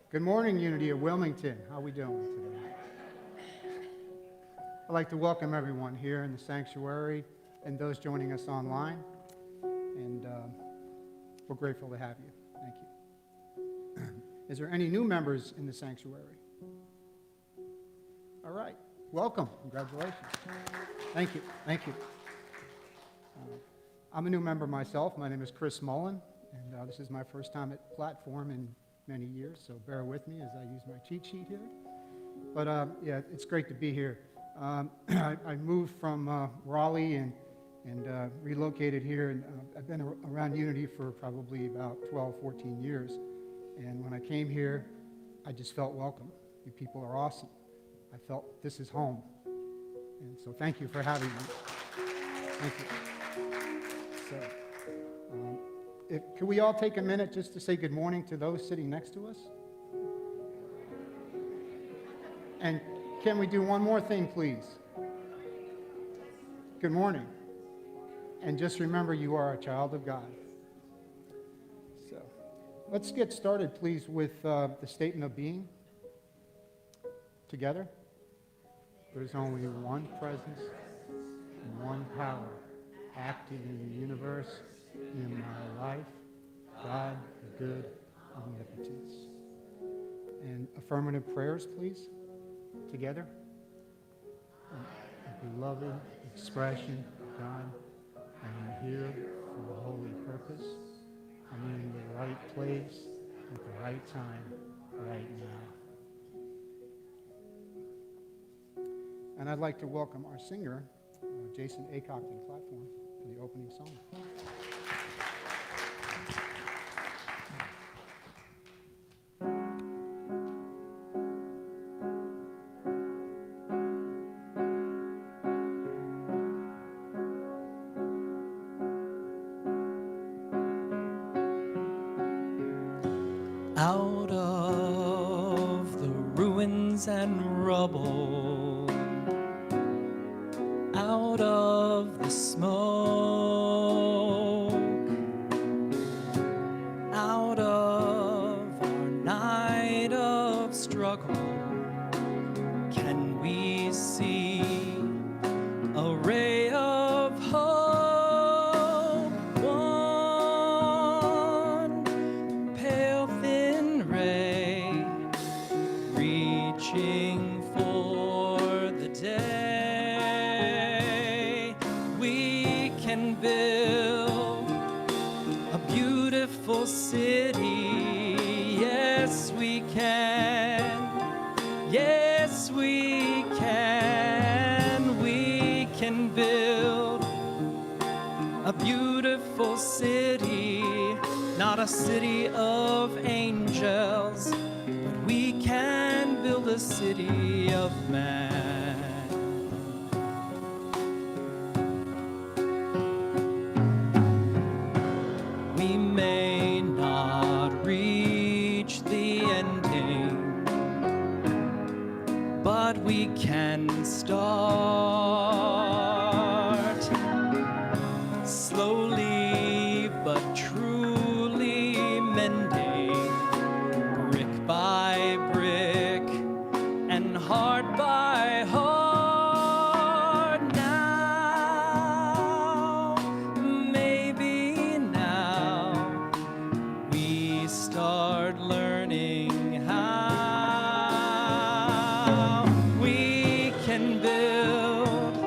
Good morning, Unity of Wilmington. How are we doing today? I'd like to welcome everyone here in the sanctuary and those joining us online. And we're grateful to have you. Thank you. Is there any new members in the sanctuary? All right. Welcome. Congratulations. Thank you. Thank you. I'm a new member myself. My name is Chris Mullen, and this is my first time at Platform in many years, so bear with me as I use my cheat sheet here. But yeah, it's great to be here. I moved from Raleigh and relocated here, and I've been around Unity for probably about 12, 14 years. And when I came here, I just felt welcome. You people are awesome. I felt this is home. And so thank you for having me. Thank you. So, could we all take a minute just to say good morning to those sitting next to us? And can we do one more thing, please? Good morning. And just remember, you are a child of God. So let's get started, please, with the statement of being together. There's only one presence and one power active in the universe, in my life, God, the good, omnipotence. And affirmative prayers, please, together. A beloved expression of God, I am here for a holy purpose. I'm in the right place at the right time, right now. And I'd like to welcome our singer, Jason Aycock, to the platform for the opening song. Out of the ruins and rubble, out of the smoke, out of our night of struggle, can we see a ray of hope? One pale thin ray reaching for the day. We can build a beautiful city. Yes, we can. Yes, we can. We can build a beautiful city. Not a city of angels, but we can build a city of man. We may not reach the ending, but we can start slowly but truly mending, brick by brick and heart by heart. Now, maybe now, we start learning how we can build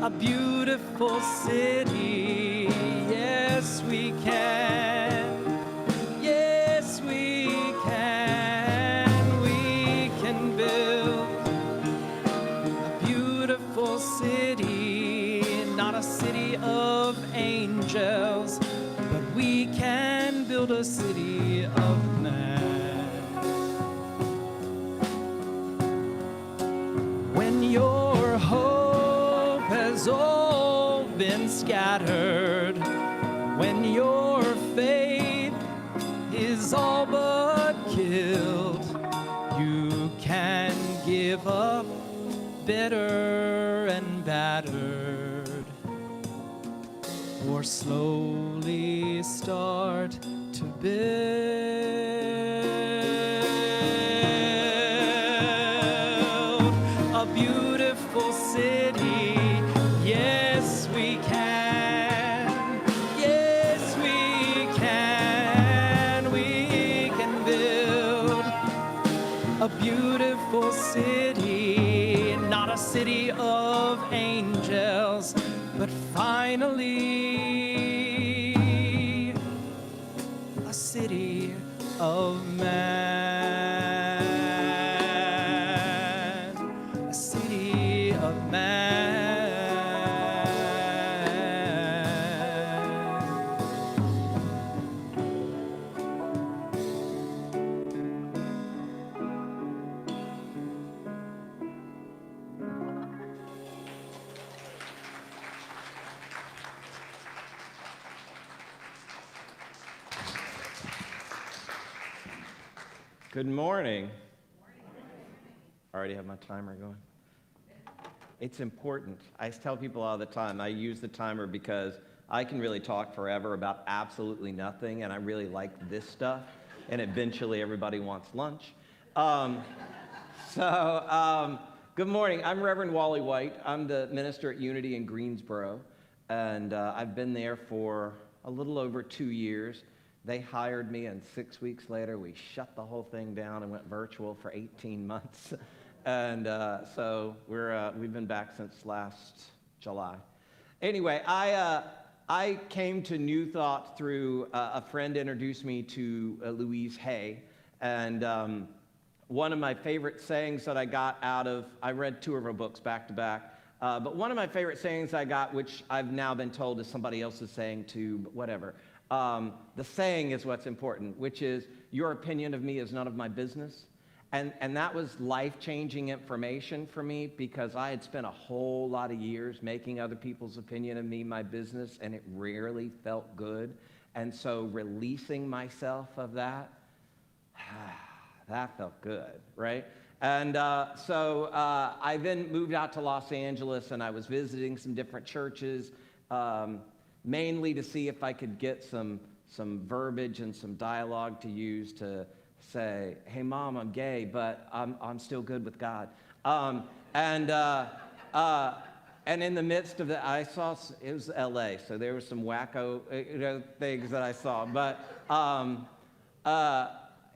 a beautiful city. Yes, we can. Yes, we can. We can build a beautiful city. Not a city of angels, but we can build a city of man. When your hope has all been scattered, when your faith is all but killed, you can give up bitter and battered, or slowly start to build. but finally a city of man, a city of man. Good morning. I already have my timer going. It's important. I tell people all the time, I use the timer because I can really talk forever about absolutely nothing, and I really like this stuff, and eventually everybody wants lunch. Good morning. I'm Reverend Wally White. I'm the minister at Unity in Greensboro, and I've been there for a little over 2 years. They hired me, and 6 weeks later, we shut the whole thing down and went virtual for 18 months. And so we've been back since last July. Anyway, I came to New Thought through a friend introduced me to Louise Hay. And one of my favorite sayings that I got I read 2 of her books back to back. But one of my favorite sayings I got, which I've now been told is somebody else's saying too, but whatever. The saying is what's important, which is, your opinion of me is none of my business. And that was life-changing information for me, because I had spent a whole lot of years making other people's opinion of me my business, and it rarely felt good. And so releasing myself of that, that felt good, right? And so I then moved out to Los Angeles, and I was visiting some different churches, mainly to see if I could get some verbiage and some dialogue to use to say, hey, Mom, I'm gay, but I'm still good with God. And in the midst of that, I saw, it was L.A., so there was some wacko things that I saw. But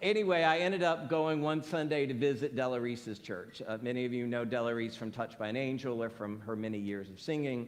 anyway, I ended up going one Sunday to visit Della Reese's church. Many of you know Della Reese from Touched by an Angel or from her many years of singing.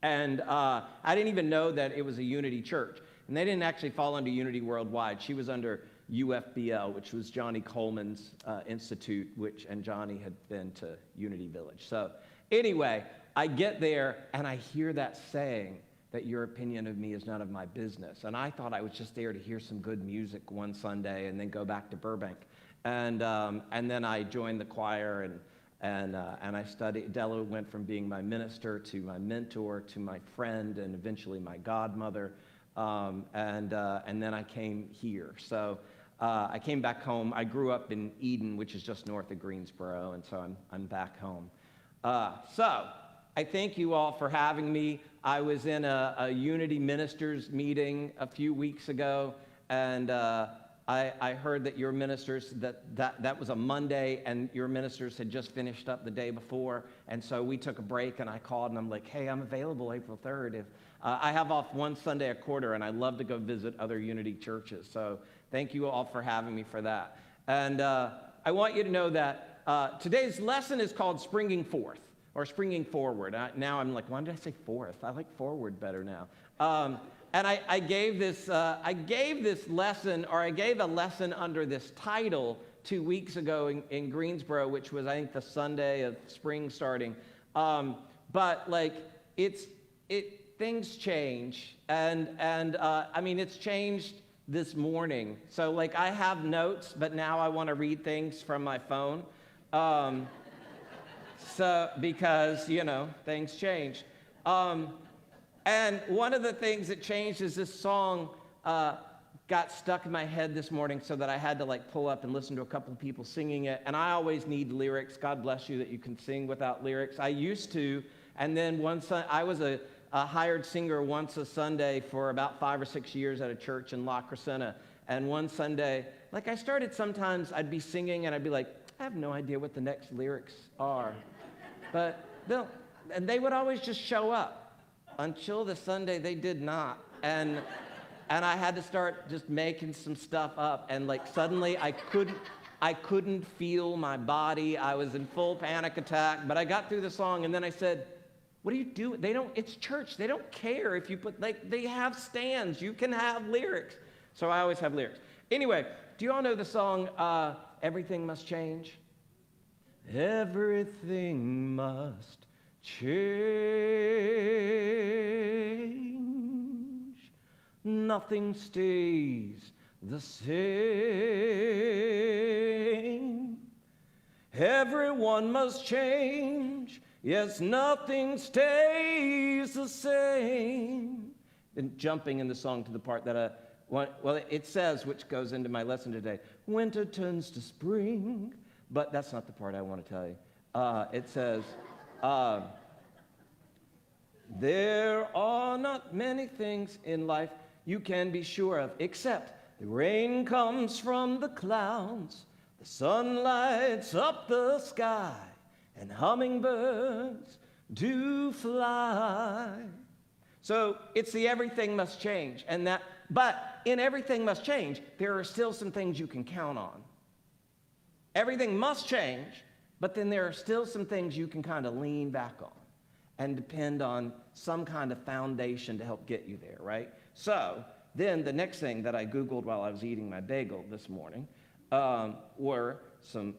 And I didn't even know that it was a Unity church. And they didn't actually fall under Unity Worldwide. She was under UFBL, which was Johnny Coleman's institute, and Johnny had been to Unity Village. So anyway, I get there, and I hear that saying that your opinion of me is none of my business. And I thought I was just there to hear some good music one Sunday and then go back to Burbank. And then I joined the choir, and I studied. Della went from being my minister to my mentor to my friend and eventually my godmother. And then I came here. So I came back home. I grew up in Eden, which is just north of Greensboro, and so I'm back home. So I thank you all for having me. I was in a Unity Ministers meeting a few weeks ago, and I heard that your ministers, that was a Monday, and your ministers had just finished up the day before, and so we took a break, and I called, and I'm like, hey, I'm available April 3rd. If I have off one Sunday a quarter, and I love to go visit other Unity churches, so thank you all for having me for that. And I want you to know that today's lesson is called Springing Forth, or Springing Forward. Now I'm like, why did I say forth? I like forward better now. And I gave a lesson under this title 2 weeks ago in Greensboro, which was, I think, the Sunday of spring starting. But like, things change, and I mean, it's changed this morning. So like, I have notes, but now I want to read things from my phone. So because, things change. And one of the things that changed is this song got stuck in my head this morning, so that I had to like pull up and listen to a couple of people singing it. And I always need lyrics. God bless you that you can sing without lyrics. I used to, and then I was a hired singer once a Sunday for about 5 or 6 years at a church in La Crescenta. And one Sunday, like, I started, sometimes I'd be singing and I'd be like, I have no idea what the next lyrics are. But they would always just show up. Until the Sunday, they did not. And I had to start just making some stuff up. And like, suddenly I couldn't feel my body. I was in full panic attack. But I got through the song, and then I said, What do you do? It's church. They don't care if you put, they have stands. You can have lyrics. So I always have lyrics. Anyway, do you all know the song, Everything Must Change? Everything must change. Nothing stays the same. Everyone must change. Yes, nothing stays the same. And jumping in the song to the part that it says, which goes into my lesson today, winter turns to spring, but that's not the part I want to tell you. It says, there are not many things in life you can be sure of, except the rain comes from the clouds, the sun lights up the sky, and hummingbirds do fly. So it's the everything must change, but in everything must change, there are still some things you can count on. Everything must change, but then there are still some things you can kind of lean back on and depend on some kind of foundation to help get you there, right? So then the next thing that I Googled while I was eating my bagel this morning were some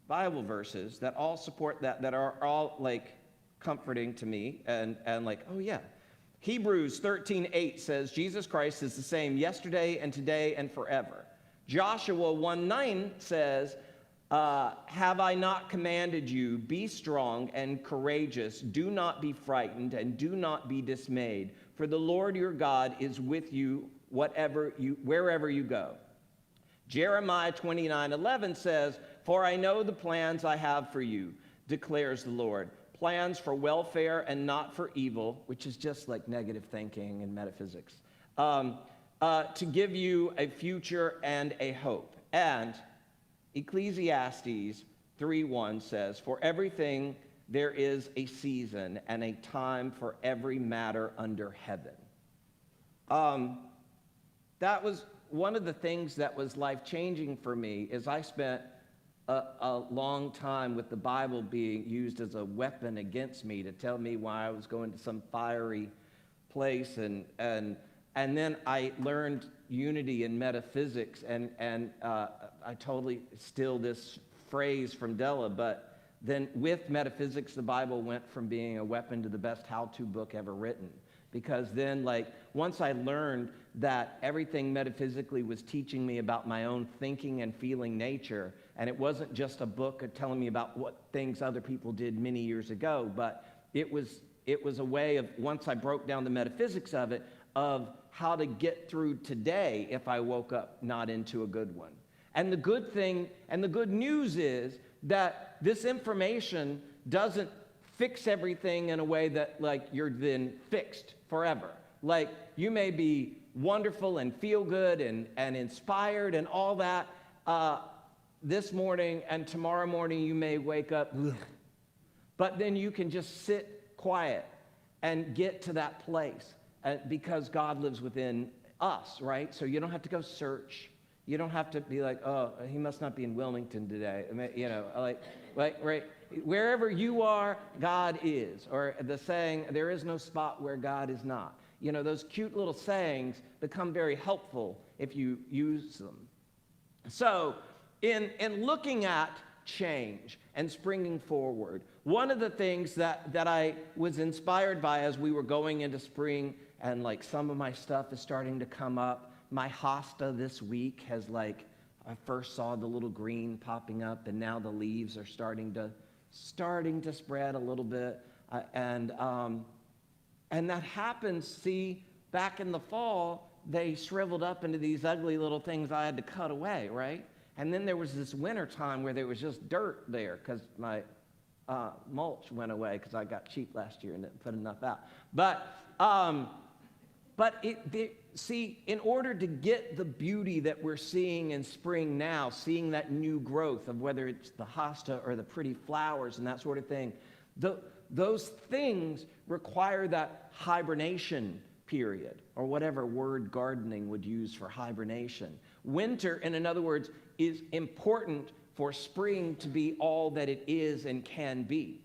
Bible verses that all support that are all like comforting to me and like, oh yeah. Hebrews 13:8 says, Jesus Christ is the same yesterday and today and forever. Joshua 1:9 says, have I not commanded you, be strong and courageous, do not be frightened and do not be dismayed, for the Lord your God is with you wherever you go. Jeremiah 29:11 says, for I know the plans I have for you, declares the Lord, plans for welfare and not for evil, which is just like negative thinking and metaphysics, to give you a future and a hope. And Ecclesiastes 3:1 says, for everything there is a season and a time for every matter under heaven. That was one of the things that was life-changing for me, is I spent a long time with the Bible being used as a weapon against me to tell me why I was going to some fiery place, and then I learned unity in metaphysics, and I totally steal this phrase from Della, but then with metaphysics, the Bible went from being a weapon to the best how-to book ever written. Because then, like, once I learned that everything metaphysically was teaching me about my own thinking and feeling nature, and it wasn't just a book telling me about what things other people did many years ago, but it was a way of, once I broke down the metaphysics of it, of how to get through today if I woke up not into a good one. And the good thing, and the good news is that this information doesn't fix everything in a way that, like, you're then fixed forever. Like, you may be wonderful and feel good and inspired and all that this morning, and tomorrow morning you may wake up, ugh. But then you can just sit quiet and get to that place because God lives within us, right? So you don't have to go search. You don't have to be like, oh, he must not be in Wilmington today. I mean, you know, like right, wherever you are, God is. Or the saying, there is no spot where God is not. You know, those cute little sayings become very helpful if you use them. So in looking at change and springing forward, one of the things that I was inspired by as we were going into spring, and like some of my stuff is starting to come up. My hosta this week has, like, I first saw the little green popping up, and now the leaves are starting to spread a little bit, and that happens. See, back in the fall, they shriveled up into these ugly little things I had to cut away, right? And then there was this winter time where there was just dirt there because my mulch went away because I got cheap last year and didn't put enough out. See, in order to get the beauty that we're seeing in spring now, seeing that new growth of whether it's the hosta or the pretty flowers and that sort of thing, those things require that hibernation period, or whatever word gardening would use for hibernation. Winter, and in other words, is important for spring to be all that it is and can be.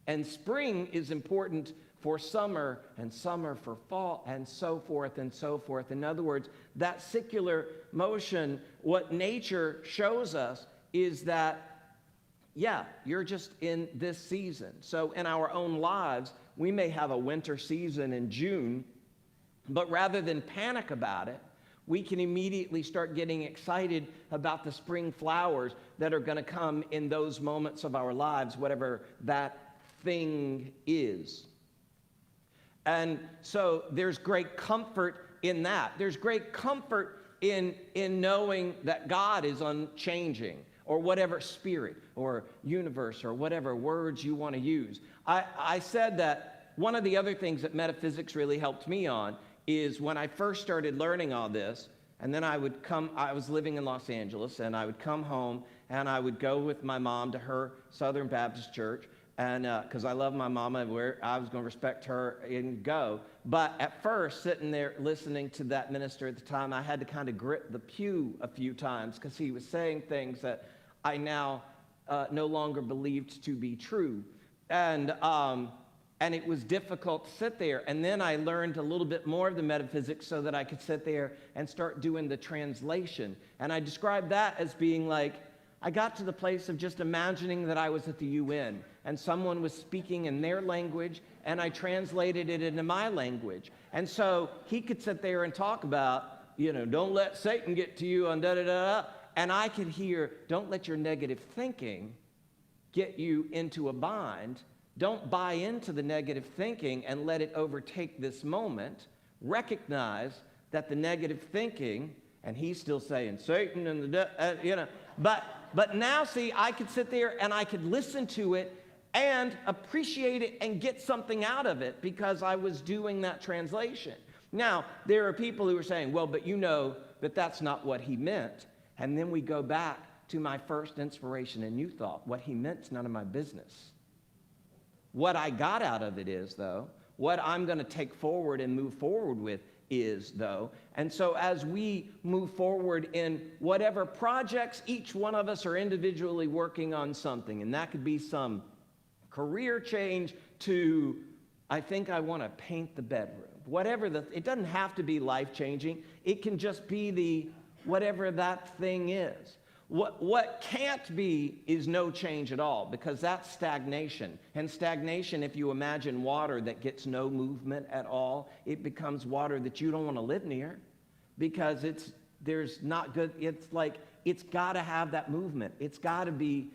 And spring is important for summer, and summer for fall, and so forth and so forth. In other words, that circular motion, what nature shows us is that, yeah, you're just in this season. So in our own lives, we may have a winter season in June, but rather than panic about it, we can immediately start getting excited about the spring flowers that are going to come in those moments of our lives, whatever that thing is. And so there's great comfort in that. There's great comfort in knowing that God is unchanging, or whatever spirit or universe or whatever words you want to use. I said that one of the other things that metaphysics really helped me on is when I first started learning all this, and then I was living in Los Angeles, and I would come home, and I would go with my mom to her Southern Baptist church, and because I love my mama, where I was going to respect her and go. But at first, sitting there listening to that minister at the time, I had to kind of grit the pew a few times because he was saying things that I now no longer believed to be true. And it was difficult to sit there. And then I learned a little bit more of the metaphysics so that I could sit there and start doing the translation. And I described that as being like, I got to the place of just imagining that I was at the UN and someone was speaking in their language and I translated it into my language. And so he could sit there and talk about, don't let Satan get to you and da-da-da-da. And I could hear, don't let your negative thinking get you into a bind. Don't buy into the negative thinking and let it overtake this moment. Recognize that the negative thinking, and he's still saying Satan and but now see, I could sit there and I could listen to it and appreciate it and get something out of it because I was doing that translation. Now, there are people who are saying, well, but you know that that's not what he meant. And then we go back to my first inspiration and new thought. What he meant's none of my business. What I got out of it is, though, what I'm going to take forward and move forward with is, though. And so as we move forward in whatever projects, each one of us are individually working on something. And that could be some career change to, I think I want to paint the bedroom. Whatever it doesn't have to be life-changing. It can just be whatever that thing is. What can't be is no change at all, because that's stagnation. And stagnation, if you imagine water that gets no movement at all, it becomes water that you don't want to live near, because there's not good. It's like it's got to have that movement. It's got to be,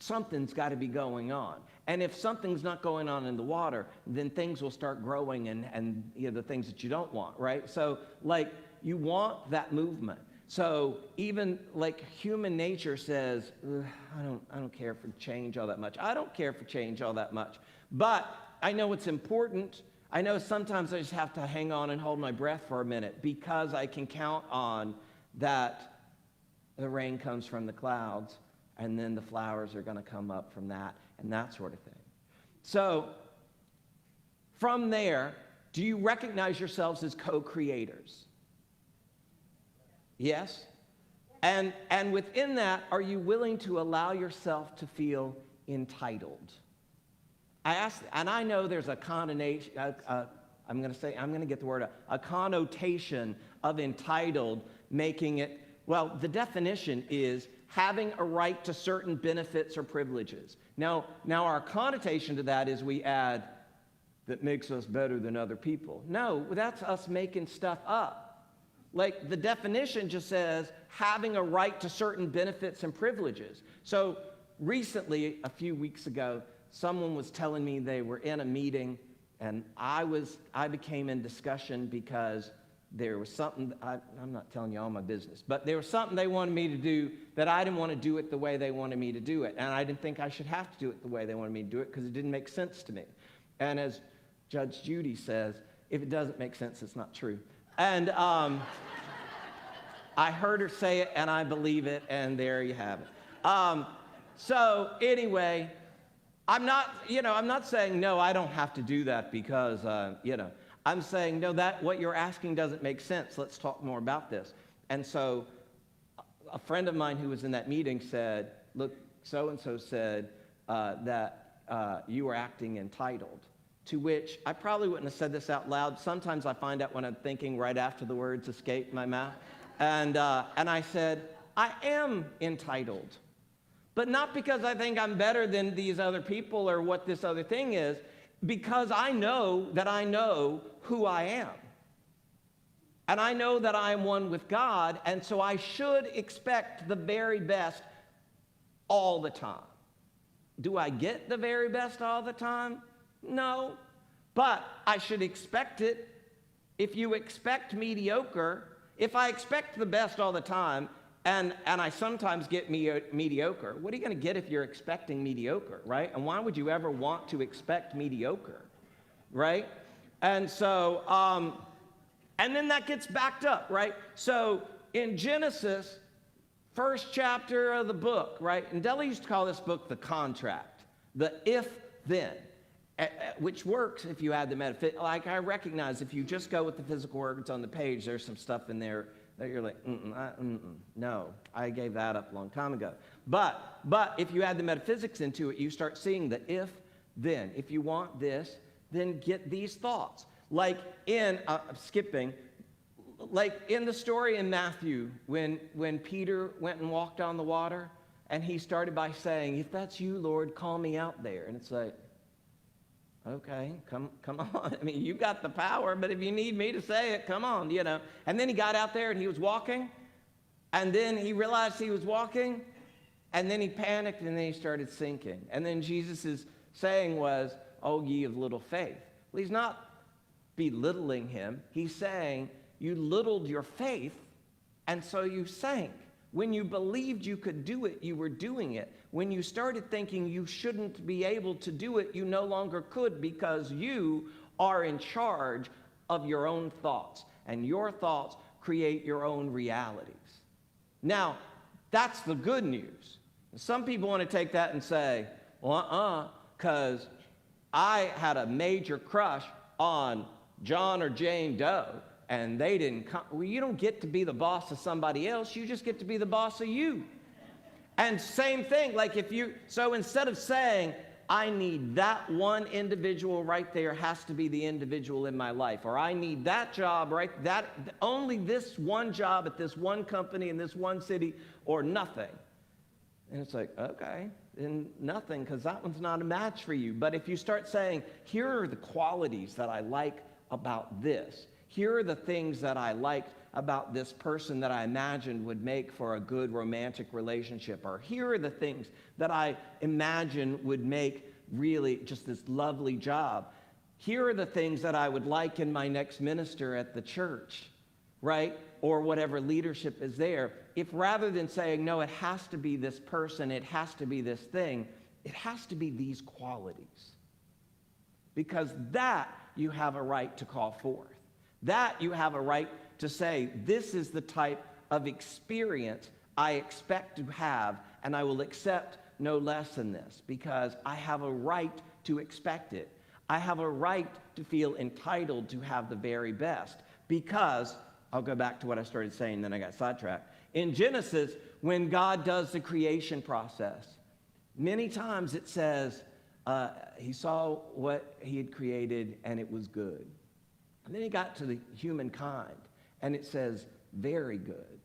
something's got to be going on. And if something's not going on in the water, then things will start growing and the things that you don't want, right? So like you want that movement. So even like human nature says, I don't care for change all that much. I don't care for change all that much. But I know it's important. I know sometimes I just have to hang on and hold my breath for a minute, because I can count on that the rain comes from the clouds, and then the flowers are going to come up from that, and that sort of thing. So from there, do you recognize yourselves as co-creators? Yes? And within that, are you willing to allow yourself to feel entitled? I asked, and I know there's a connotation, I'm going to get the word out, a connotation of entitled, making it, well, the definition is having a right to certain benefits or privileges. Now our connotation to that is we add, that makes us better than other people. No, that's us making stuff up. Like the definition just says having a right to certain benefits and privileges. So recently, a few weeks ago, someone was telling me they were in a meeting, and I became in discussion because there was something, I'm not telling you all my business, but there was something they wanted me to do that I didn't want to do it the way they wanted me to do it. And I didn't think I should have to do it the way they wanted me to do it, because it didn't make sense to me. And as Judge Judy says, if it doesn't make sense, it's not true. And I heard her say it, and I believe it, and there you have it. So anyway, I'm not saying, no, I don't have to do that because, I'm saying, no, that what you're asking doesn't make sense. Let's talk more about this. And so a friend of mine who was in that meeting said, look, so-and-so said that you were acting entitled. To which I probably wouldn't have said this out loud. Sometimes I find out when I'm thinking right after the words escape my mouth. And I said, I am entitled. But not because I think I'm better than these other people or what this other thing is, because I know that I know who I am. And I know that I am one with God, and so I should expect the very best all the time. Do I get the very best all the time? No. But I should expect it. If you expect mediocre, if I expect the best all the time, and I sometimes get mediocre, what are you going to get if you're expecting mediocre, right? And why would you ever want to expect mediocre, right? And so, and then that gets backed up, right? So in Genesis, first chapter of the book, right? And Della used to call this book the contract, the if-then, which works if you add the metaphysics. Like I recognize if you just go with the physical words on the page, there's some stuff in there that you're like, no, I gave that up a long time ago. But if you add the metaphysics into it, you start seeing the if-then. If you want this, then get these thoughts. Like in, skipping, like in the story in Matthew, when Peter went and walked on the water, and he started by saying, if that's you, Lord, call me out there. And it's like, okay, come on. I mean, you got the power, but if you need me to say it, come on, you know. And then he got out there and he was walking, and then he realized he was walking, and then he panicked, and then he started sinking. And then Jesus' saying was, oh, ye of little faith. Well, he's not belittling him. He's saying, you littled your faith, and so you sank. When you believed you could do it, you were doing it. When you started thinking you shouldn't be able to do it, you no longer could, because you are in charge of your own thoughts, and your thoughts create your own realities. Now, that's the good news. Some people want to take that and say, well, because I had a major crush on John or Jane Doe, and they didn't come. Well, you don't get to be the boss of somebody else. You just get to be the boss of you. And same thing, like so instead of saying, I need that one individual right there has to be the individual in my life, or I need that job, right, only this one job at this one company in this one city, or nothing. And it's like, okay, then nothing, because that one's not a match for you. But if you start saying, here are the qualities that I like about this, here are the things that I liked about this person that I imagined would make for a good romantic relationship, or here are the things that I imagine would make really just this lovely job. Here are the things that I would like in my next minister at the church, right? Or whatever leadership is there. If rather than saying, no, it has to be this person, it has to be this thing, it has to be these qualities. Because that you have a right to call forth. That you have a right to say, this is the type of experience I expect to have, and I will accept no less than this, because I have a right to expect it. I have a right to feel entitled to have the very best, because, I'll go back to what I started saying, then I got sidetracked. In Genesis, when God does the creation process, many times it says, he saw what he had created, and it was good. And then he got to the humankind, and it says, very good.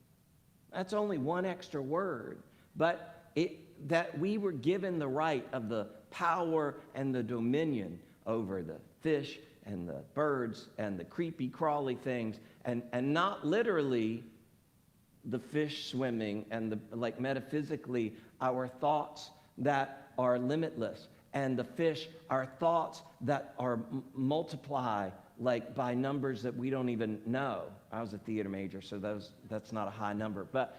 That's only one extra word, but that we were given the right of the power and the dominion over the fish and the birds and the creepy crawly things, and not literally the fish swimming and like metaphysically our thoughts that are limitless, and the fish our thoughts that are multiply like by numbers that we don't even know. I was a theater major, so that's not a high number. But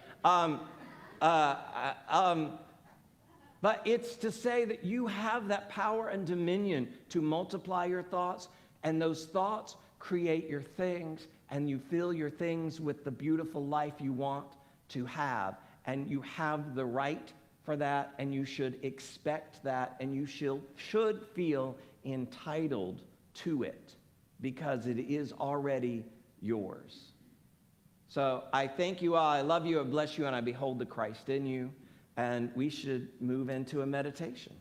it's to say that you have that power and dominion to multiply your thoughts, and those thoughts create your things, and you fill your things with the beautiful life you want to have. And you have the right for that, and you should expect that, and you should feel entitled to it, because it is already yours. So I thank you all. I love you. I bless you. And I behold the Christ in you. And we should move into a meditation.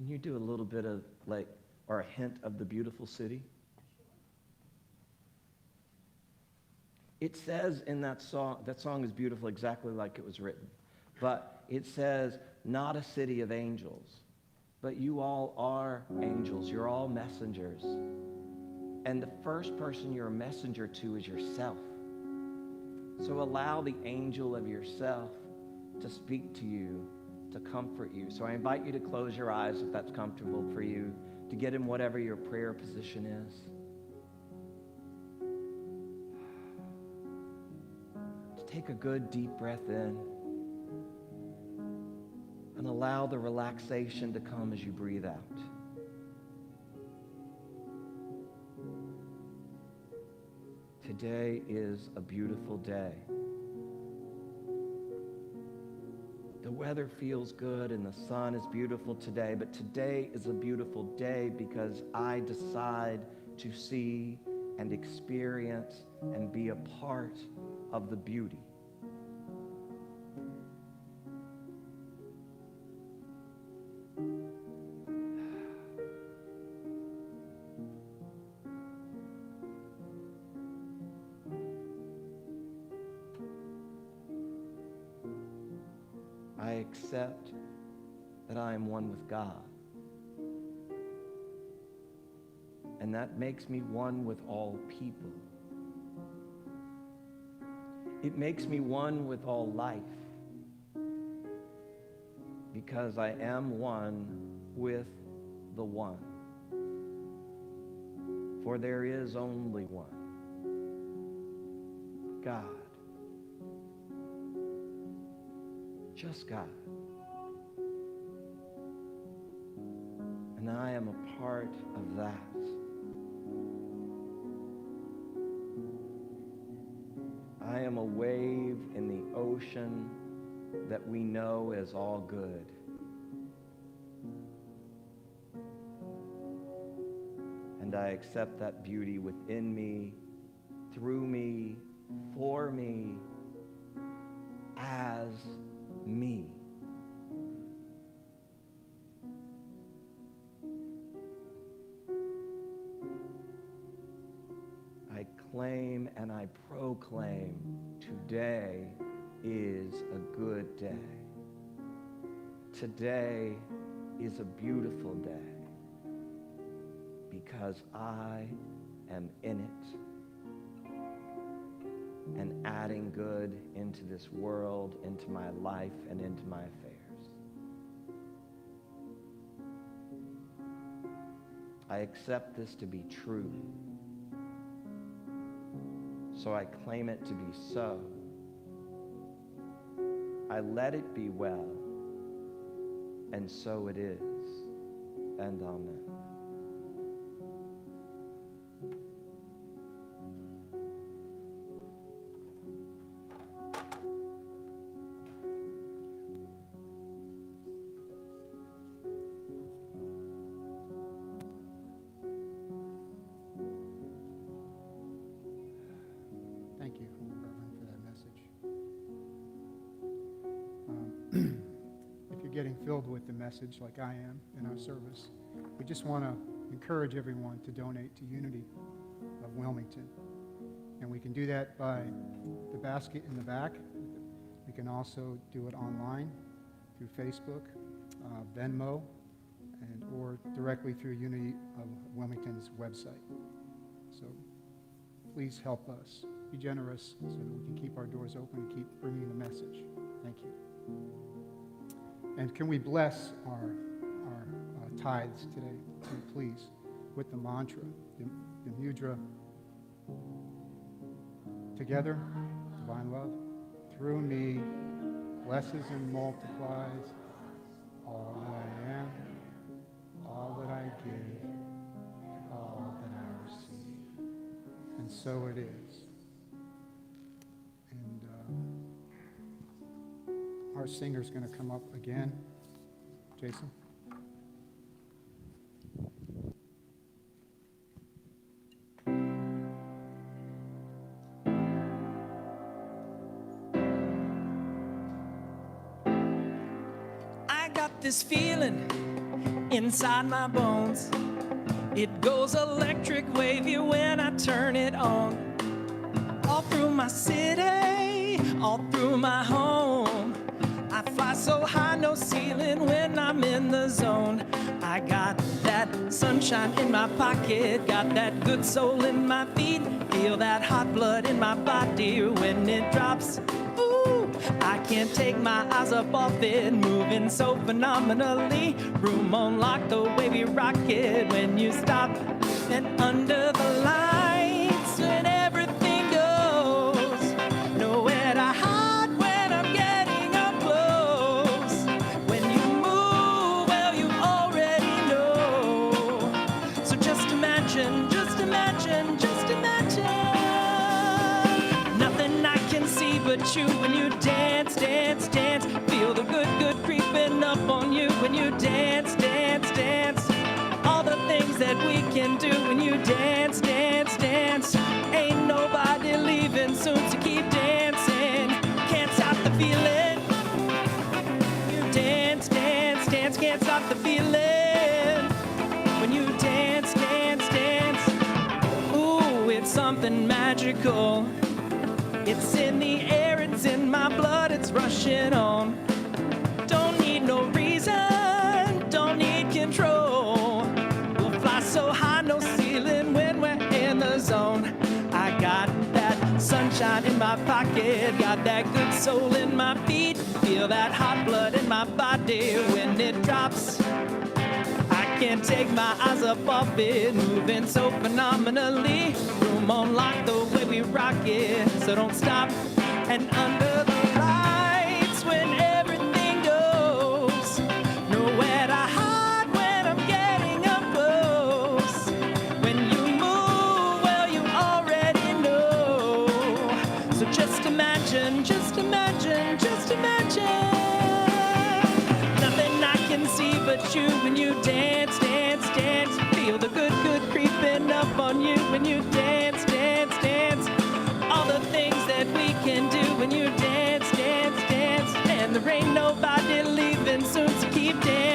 Can you do a little bit of or a hint of the beautiful city? It says in that song is beautiful exactly like it was written, but it says, not a city of angels, but you all are angels. You're all messengers. And the first person you're a messenger to is yourself. So allow the angel of yourself to speak to you, to comfort you. So I invite you to close your eyes if that's comfortable for you, to get in whatever your prayer position is. To take a good deep breath in and allow the relaxation to come as you breathe out. Today is a beautiful day. The weather feels good and the sun is beautiful today, but today is a beautiful day because I decide to see and experience and be a part of the beauty. I accept that I am one with God. And that makes me one with all people. It makes me one with all life. Because I am one with the one. For there is only one. God. Just God. And I am a part of that. I am a wave in the ocean that we know as all good. And I accept that beauty within me, through me, for me, as me. I claim and I proclaim today is a good day. Today is a beautiful day because I am in it and adding good into this world, into my life, and into my affairs. I accept this to be true. So I claim it to be so. I let it be well, and so it is, and amen. Thank you, Reverend, for that message. If you're getting filled with the message like I am in our service, we just want to encourage everyone to donate to Unity of Wilmington. And we can do that by the basket in the back. We can also do it online through Facebook, Venmo, or directly through Unity of Wilmington's website. So please help us. Be generous so that we can keep our doors open and keep bringing the message. Thank you. And can we bless our tithes today, please, with the mantra, the mudra. Together, divine love, through me, blesses and multiplies all that I am, all that I give, all that I receive. And so it is. And our singer's going to come up again. Jason? I got this feeling inside my bones. It goes electric wavy when I turn it on. All through my city, all through my home. I fly so high, no ceiling when I'm in the zone. I got that sunshine in my pocket, got that good soul in my feet. Feel that hot blood in my body when it drops. Ooh, I can't take my eyes up off it, moving so phenomenally. Room on lock, the way we rock it when you stop. And under the lights, when everything goes, nowhere to hide when I'm getting up close. When you move, well, you already know. So just imagine, just imagine, just imagine. Nothing I can see but you when you dance, dance, dance. Feel the good, good creeping up on you when you dance, dance, dance. All the things that we can do when you dance, dance, dance. Ain't nobody leaving soon, so keep dancing. Can't stop the feeling. You dance, dance, dance. Can't stop the feeling. When you dance, dance, dance. Ooh, it's something magical. It's in the air, it's in my blood, it's rushing on. Don't need no reason, don't need control. We'll fly so high, no ceiling when we're in the zone. I got that sunshine in my pocket, got that good soul in my feet. Feel that hot blood in my body when it drops. I can't take my eyes up off it, moving so phenomenally. Room on lock, the way we rock it, so don't stop. And under the lights, when everything goes, nowhere to hide when I'm getting up close. When you move, well, you already know. So just imagine, just imagine, just imagine. Nothing I can see but you when you dance, dance, dance. Feel the good, good creeping up on you when you dance, dance, dance. All the things that we can do when you dance, dance, dance. And there ain't nobody leaving soon, so keep dancing.